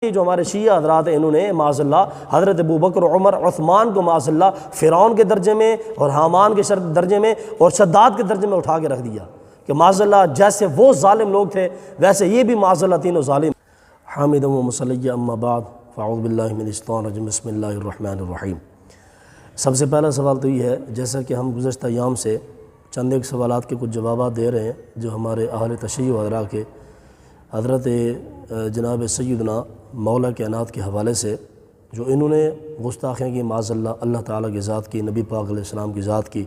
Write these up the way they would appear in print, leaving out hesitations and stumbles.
یہ جو ہمارے شیعہ حضرات ہیں انہوں نے معاذ اللہ حضرت ابوبکر عمر عثمان کو معاذ اللہ فرعون کے درجے میں اور حامان کے درجے میں اور شداد کے درجے میں اٹھا کے رکھ دیا کہ معاذ اللہ جیسے وہ ظالم لوگ تھے ویسے یہ بھی معاذ اللہ تینوں ظالم. حامد و مصلی اما بعد فاعوذ باللہ من الشیطان الرجیم بسم اللہ الرحمن الرحیم. سب سے پہلا سوال تو یہ ہے، جیسا کہ ہم گزشتہ ایام سے چند ایک سوالات کے کچھ جوابات دے رہے ہیں جو ہمارے اہل تشیع وغیرہ کے حضرت جناب سیدنا مولا کائنات کے حوالے سے جو انہوں نے گستاخیاں کی معاذ اللہ اللہ تعالیٰ کی ذات کی، نبی پاک علیہ السلام کی ذات کی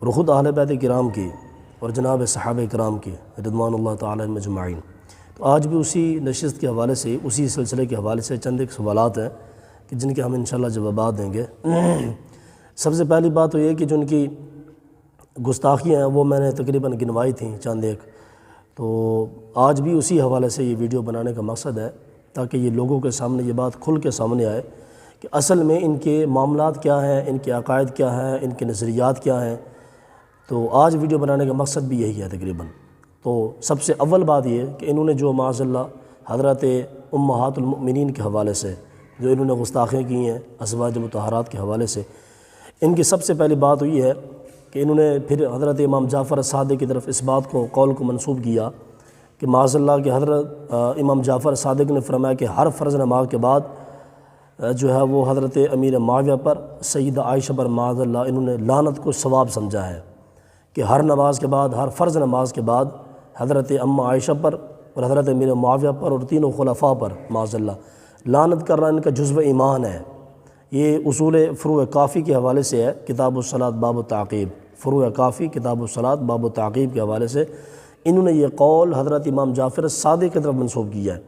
اور خود اہل بیت کرام کی اور جناب صحابہ کرام کی رضوان اللہ تعالیٰ مجمعین. تو آج بھی اسی نشست کے حوالے سے اسی سلسلے کے حوالے سے چند ایک سوالات ہیں کہ جن کے ہم انشاءاللہ جوابات دیں گے. سب سے پہلی بات تو یہ کہ جو ان کی گستاخیاں ہیں وہ میں نے تقریباً گنوائی تھیں چند ایک، تو آج بھی اسی حوالے سے یہ ویڈیو بنانے کا مقصد ہے تاکہ یہ لوگوں کے سامنے یہ بات کھل کے سامنے آئے کہ اصل میں ان کے معاملات کیا ہیں، ان کے عقائد کیا ہیں، ان کے نظریات کیا ہیں. تو آج ویڈیو بنانے کا مقصد بھی یہی ہے تقریباً. تو سب سے اول بات یہ کہ انہوں نے جو معاذ اللہ حضرت امہات المؤمنین کے حوالے سے جو انہوں نے گستاخیاں کی ہیں ازواج مطہرات کے حوالے سے، ان کی سب سے پہلی بات یہ ہے کہ انہوں نے پھر حضرت امام جعفر صادق کی طرف اس بات کو قول کو منسوب کیا کہ معاذ اللہ کہ حضرت امام جعفر صادق نے فرمایا کہ ہر فرض نماز کے بعد جو ہے وہ حضرت امیر معاویہ پر سیدہ عائشہ پر معاذ اللہ انہوں نے لعنت کو ثواب سمجھا ہے کہ ہر نماز کے بعد، ہر فرض نماز کے بعد حضرت اماں عائشہ پر اور حضرت امیر معاویہ پر اور تینوں خلفاء پر معاذ اللہ لعنت کرنا ان کا جزو ایمان ہے. یہ اصول فروع کافی کے حوالے سے ہے، کتاب الصلاۃ باب التعقیب، فروع کافی کتاب الصلاۃ باب التعقیب کے حوالے سے انہوں نے یہ قول حضرت امام جعفر صادق کی طرف منسوب کیا ہے.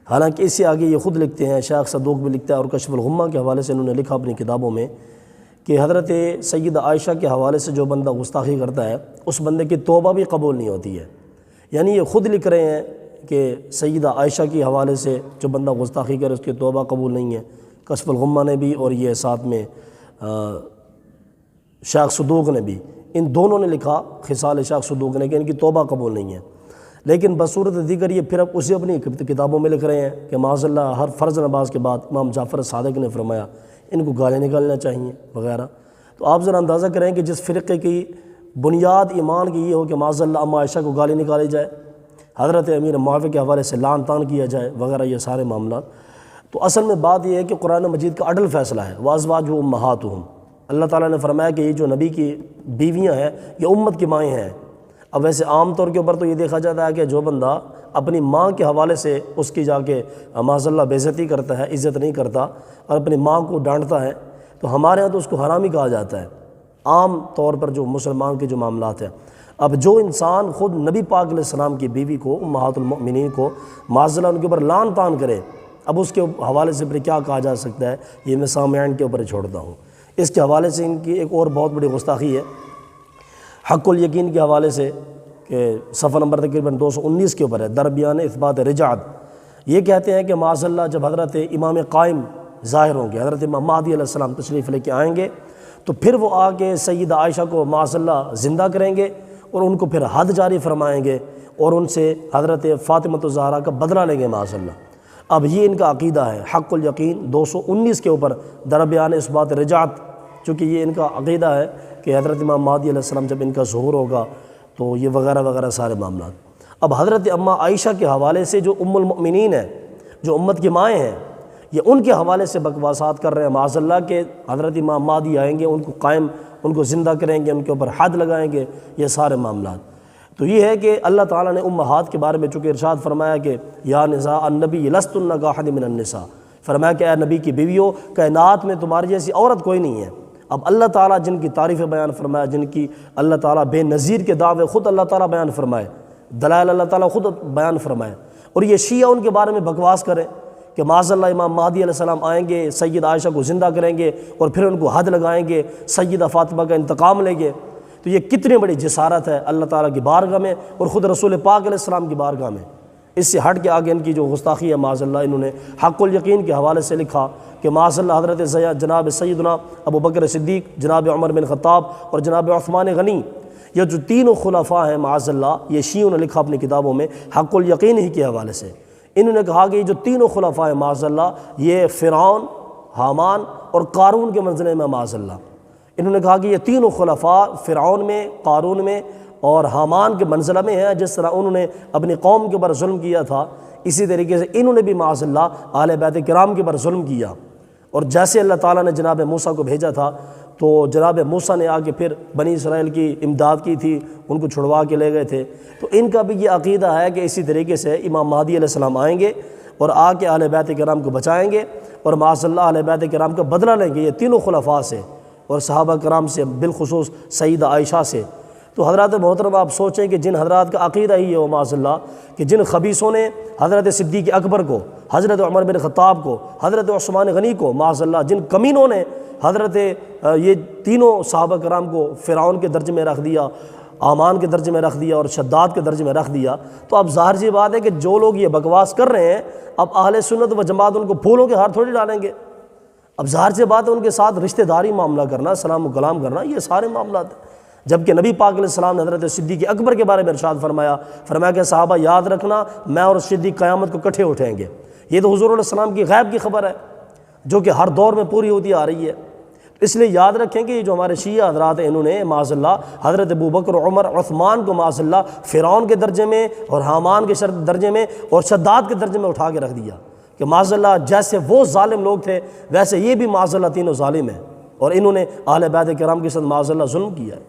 حالانکہ اس سے آگے یہ خود لکھتے ہیں، شیخ صدوق بھی لکھتا ہے اور کشف الغمہ کے حوالے سے انہوں نے لکھا اپنی کتابوں میں کہ حضرت سیدہ عائشہ کے حوالے سے جو بندہ گستاخی کرتا ہے اس بندے کی توبہ بھی قبول نہیں ہوتی ہے. یعنی یہ خود لکھ رہے ہیں کہ سیدہ عائشہ کے حوالے سے جو بندہ گستاخی کرے اس کی توبہ قبول نہیں ہے. کشف الغمہ نے بھی اور یہ ساتھ میں شیخ صدوق نے بھی، ان دونوں نے لکھا خصال شیخ صدوق نے کہ ان کی توبہ قبول نہیں ہے. لیکن بصورت دیگر یہ پھر اب اسی اپنی کتابوں میں لکھ رہے ہیں کہ معاذ اللہ ہر فرض نماز کے بعد امام جعفر صادق نے فرمایا ان کو گالیں نکالنا چاہیے وغیرہ. تو آپ ذرا اندازہ کریں کہ جس فرقے کی بنیاد ایمان کی یہ ہو کہ معاذ اللہ اماں عائشہ کو گالی نکالی جائے، حضرت امیر معاویہ کے حوالے سے لعن طعن کیا جائے وغیرہ یہ سارے معاملات. تو اصل میں بات یہ ہے کہ قرآن مجید کا عدل فیصلہ ہے، وازواجہ امہاتہم. اللہ تعالیٰ نے فرمایا کہ یہ جو نبی کی بیویاں ہیں یہ امت کی مائیں ہیں. اب ویسے عام طور کے اوپر تو یہ دیکھا جاتا ہے کہ جو بندہ اپنی ماں کے حوالے سے اس کی جا کے معاذ اللہ بے عزتی کرتا ہے، عزت نہیں کرتا اور اپنی ماں کو ڈانٹتا ہے تو ہمارے ہاں تو اس کو حرامی کہا جاتا ہے عام طور پر جو مسلمان کے جو معاملات ہیں. اب جو انسان خود نبی پاک علیہ السلام کی بیوی کو امہات المؤمنین کو معاذ اللہ ان کے اوپر لعن طعن کرے، اب اس کے حوالے سے پھر کیا کہا جا سکتا ہے یہ میں سامعین کے اوپر چھوڑتا ہوں. اس کے حوالے سے ان کی ایک اور بہت بڑی گستاخی ہے حق الیقین کے حوالے سے کہ صفحہ نمبر تقریباً 219 کے اوپر ہے، در بیان اثبات رجعت. یہ کہتے ہیں کہ معاذ اللہ جب حضرت امام قائم ظاہر ہوں گے، حضرت امام مہدی علیہ السلام تشریف لے کے آئیں گے تو پھر وہ آ کے سیدہ عائشہ کو معاذ اللہ زندہ کریں گے اور ان کو پھر حد جاری فرمائیں گے اور ان سے حضرت فاطمہ الزہرا کا بدلہ لیں گے معاذ اللہ. اب یہ ان کا عقیدہ ہے حق الیقین 219 کے اوپر در بیان اثبات رجعت، چونکہ یہ ان کا عقیدہ ہے کہ حضرت امام مہدی علیہ السلام جب ان کا ظہور ہوگا تو یہ وغیرہ وغیرہ سارے معاملات. اب حضرت اماں عائشہ کے حوالے سے جو ام المؤمنین ہیں، جو امت کی مائیں ہیں، یہ ان کے حوالے سے بکواسات کر رہے ہیں معاذ اللہ کہ حضرت امام مہدی آئیں گے ان کو قائم ان کو زندہ کریں گے، ان کے اوپر حد لگائیں گے، یہ سارے معاملات. تو یہ ہے کہ اللہ تعالیٰ نے امہات کے بارے میں چونکہ ارشاد فرمایا کہ یا نساء النبی لستن کاحد من النساء، فرمایا کہ اے نبی کی بیویوں کائنات میں تمہاری جیسی عورت کوئی نہیں ہے. اب اللہ تعالیٰ جن کی تعریف بیان فرمایا، جن کی اللہ تعالیٰ بے نظیر کے دعوے خود اللہ تعالیٰ بیان فرمائے، دلائل اللہ تعالیٰ خود بیان فرمائے، اور یہ شیعہ ان کے بارے میں بکواس کریں کہ معاذ اللہ امام مہدی علیہ السلام آئیں گے، سیدہ عائشہ کو زندہ کریں گے اور پھر ان کو حد لگائیں گے، سیدہ فاطمہ کا انتقام لیں گے. تو یہ کتنی بڑی جسارت ہے اللہ تعالیٰ کی بارگاہ میں اور خود رسول پاک علیہ السلام کی بارگاہ میں. اس سے ہٹ کے آگے ان کی جو گستاخی ہے معاذ اللہ انہوں نے حق الیقین کے حوالے سے لکھا کہ معاذ اللہ حضرت جناب سیدنا ابو بکر صدیق، جناب عمر بن خطاب اور جناب عثمان غنی، یہ جو تینوں خلفاء ہیں معاذ اللہ، یہ شیعوں نے لکھا اپنی کتابوں میں حق الیقین ہی کے حوالے سے. انہوں نے کہا کہ یہ جو تینوں خلفاء معاذ اللہ یہ فرعون، حامان اور قارون کے منزلے میں معاذ اللہ، انہوں نے کہا کہ یہ تینوں خلفاء فرعون میں، قارون میں اور حامان کے منزلہ میں ہیں، جس طرح انہوں نے اپنی قوم کے اوپر ظلم کیا تھا اسی طریقے سے انہوں نے بھی معاذ اللہ اہل بیت کرام کے اوپر ظلم کیا۔ اور جیسے اللہ تعالیٰ نے جناب موسیٰ کو بھیجا تھا تو جناب موسیٰ نے آ کے پھر بنی اسرائیل کی امداد کی تھی، ان کو چھڑوا کے لے گئے تھے، تو ان کا بھی یہ عقیدہ ہے کہ اسی طریقے سے امام مہدی علیہ السلام آئیں گے اور آ کے اہل بیت کرام کو بچائیں گے اور معاذ اللہ اہل بیت کرام کا بدلہ لیں گے، یہ تینوں خلفاء سے اور صحابہ کرام سے، بالخصوص سیدہ عائشہ سے۔ تو حضرات محترم آپ سوچیں کہ جن حضرات کا عقیدہ ہی ہے وہ معاذ اللہ کہ جن خبیثوں نے حضرت صدیق اکبر کو، حضرت عمر بن خطاب کو، حضرت عثمان غنی کو، معاذ اللہ جن کمینوں نے حضرت یہ تینوں صحابہ کرام کو فرعون کے درجے میں رکھ دیا، حامان کے درجے میں رکھ دیا اور شداد کے درجے میں رکھ دیا، تو اب ظاہر سی بات ہے کہ جو لوگ یہ بکواس کر رہے ہیں اب اہل سنت و جماعت ان کو پھولوں کے ہار تھوڑی ڈالیں گے۔ اب ظاہر سی بات ہے ان کے ساتھ رشتہ داری معاملہ کرنا، سلام و کلام کرنا، یہ سارے معاملات ہیں۔ جبکہ نبی پاک علیہ السلام نے حضرت صدیق اکبر کے بارے میں ارشاد فرمایا کہ صحابہ یاد رکھنا میں اور صدیق قیامت کو کٹھے اٹھیں گے۔ یہ تو حضور علیہ السلام کی غیب کی خبر ہے جو کہ ہر دور میں پوری ہوتی آ رہی ہے، اس لیے یاد رکھیں کہ یہ جو ہمارے شیعہ حضرات ہیں انہوں نے معاذ اللہ حضرت ابوبکر، عمر، عثمان کو معاذ اللہ فرعون کے درجے میں اور حامان کے درجے میں اور شداد کے درجے میں اٹھا کے رکھ دیا کہ معاذ اللہ جیسے وہ ظالم لوگ تھے ویسے یہ بھی معاذ اللہ تینوں ظالم ہیں اور انہوں نے اہل بیت کرام کے ساتھ معاذ اللہ ظلم کیا ہے۔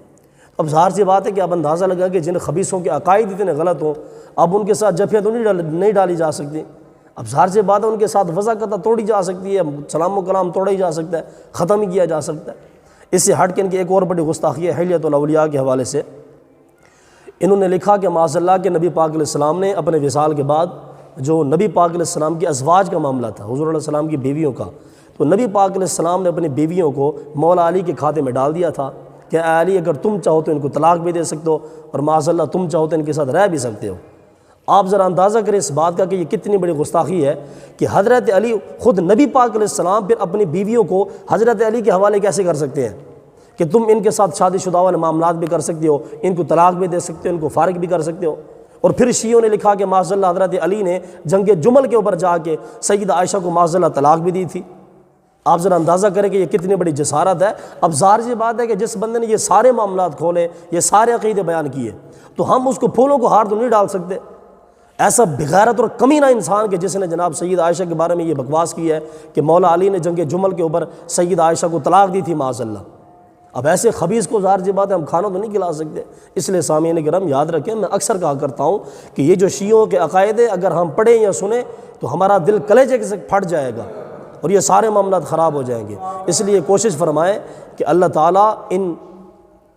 اب ظاہر سی بات ہے کہ اب اندازہ لگا کہ جن خبیثوں کے عقائد اتنے غلط ہوں اب ان کے ساتھ جفیاں تو نہیں ڈالی جا سکتی، اب ظاہر سی بات ہے ان کے ساتھ وضاقت توڑی جا سکتی ہے، سلام و کلام توڑا ہی جا سکتا ہے، ختم ہی کیا جا سکتا ہے۔ اس سے ہٹ کے ان کی ایک اور بڑی گستاخی ہے حلیۃ الاولیاء کے حوالے سے، انہوں نے لکھا کہ معاذ اللہ کے نبی پاک علیہ السلام نے اپنے وصال کے بعد جو نبی پاک علیہ السلام کی ازواج کا معاملہ تھا، حضور علیہ السلام کی بیویوں کا، تو نبی پاک علیہ السلام نے اپنی بیویوں کو مولا علی کے کھاتے میں ڈال دیا تھا کہ اے علی اگر تم چاہو تو ان کو طلاق بھی دے سکتے ہو اور معاذ اللہ تم چاہو تو ان کے ساتھ رہ بھی سکتے ہو۔ آپ ذرا اندازہ کریں اس بات کا کہ یہ کتنی بڑی گستاخی ہے کہ حضرت علی خود نبی پاک علیہ السلام پھر اپنی بیویوں کو حضرت علی کے حوالے کیسے کر سکتے ہیں کہ تم ان کے ساتھ شادی شدہ والے معاملات بھی کر سکتے ہو، ان کو طلاق بھی دے سکتے ہو، ان کو فارغ بھی کر سکتے ہو۔ اور پھر شیعوں نے لکھا کہ معاذ اللہ حضرت علی نے جنگ جمل کے اوپر جا کے سیدہ عائشہ کو معاذ اللہ طلاق بھی دی تھی۔ آپ ذرا اندازہ کریں کہ یہ کتنی بڑی جسارت ہے۔ اب ظاہر سی بات ہے کہ جس بندے نے یہ سارے معاملات کھولے، یہ سارے عقیدے بیان کیے، تو ہم اس کو پھولوں کو ہار تو نہیں ڈال سکتے۔ ایسا بغیرت اور کمینہ انسان کہ جس نے جناب سید عائشہ کے بارے میں یہ بکواس کی ہے کہ مولا علی نے جنگ جمل کے اوپر سید عائشہ کو طلاق دی تھی معاذ اللہ۔ اب ایسے خبیث کو ظاہر سی بات ہے ہم کھانا تو نہیں کھلا سکتے۔ اس لیے سامعین کرام یاد رکھیں، میں اکثر کہا کرتا ہوں کہ یہ جو شیعوں کے عقائد اگر ہم پڑھیں یا سنیں تو ہمارا دل کلیجے سے پھٹ جائے گا اور یہ سارے معاملات خراب ہو جائیں گے۔ اس لیے کوشش فرمائیں کہ اللہ تعالیٰ ان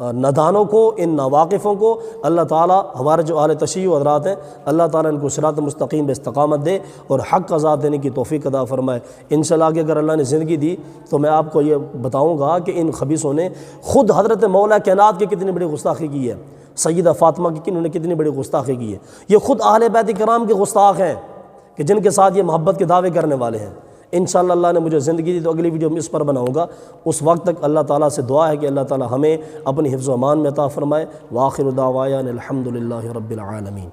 نادانوں کو، ان ناواقفوں کو اللہ تعالیٰ ہمارے جو اہل تشیع حضرات ہیں اللہ تعالیٰ ان کو صراط مستقیم پہ استقامت دے اور حق کا ذات دینے کی توفیق عطا فرمائے۔ انشاءاللہ کہ اگر اللہ نے زندگی دی تو میں آپ کو یہ بتاؤں گا کہ ان خبیثوں نے خود حضرت مولا کائنات کی کتنی بڑی گستاخی کی ہے، سیدہ فاطمہ کی انہوں نے کتنی بڑی گستاخی کی ہے۔ یہ خود اہل بیت کرام کے گستاخ ہیں کہ جن کے ساتھ یہ محبت کے دعوے کرنے والے ہیں۔ انشاءاللہ اللہ نے مجھے زندگی دی تو اگلی ویڈیو میں اس پر بناؤں گا۔ اس وقت تک اللہ تعالیٰ سے دعا ہے کہ اللہ تعالیٰ ہمیں اپنی حفظ و امان میں عطا فرمائے۔ وآخر دعوانا الحمدللہ رب العالمین۔